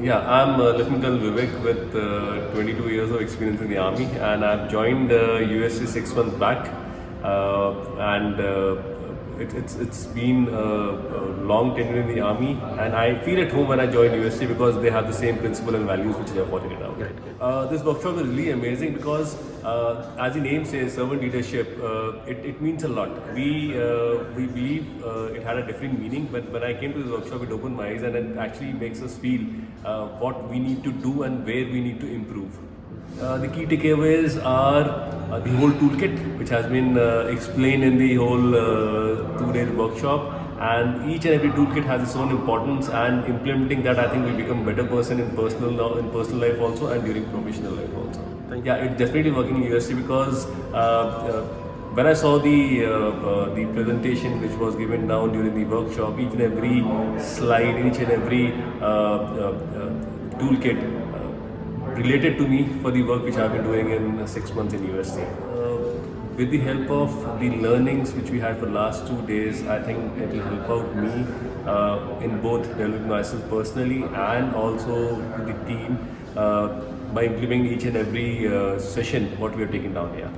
Yeah, I'm Lieutenant Col Vivek with 22 years of experience in the army, and I've joined USC 6 months back, and it's been a long tenure in the army, and I feel at home when I join USC because they have the same principle and values which they are following it out. This workshop is really amazing because, as the name says, servant leadership. It means a lot. We believe it had a different meaning, but when I came to this workshop, it opened my eyes and it actually makes us feel what we need to do and where we need to improve. The key takeaways are the whole toolkit, which has been explained in the whole 2-day workshop, and each and every toolkit has its own importance. And implementing that, I think we become a better person in personal life also, and during professional life also. Yeah, it's definitely working in USC because. When I saw the presentation which was given down during the workshop, each and every slide, each and every toolkit related to me for the work which I've been doing in 6 months in USC. With the help of the learnings which we had for the last 2 days, I think it will help out me in both developing myself personally and also the team by implementing each and every session what we are taking down here.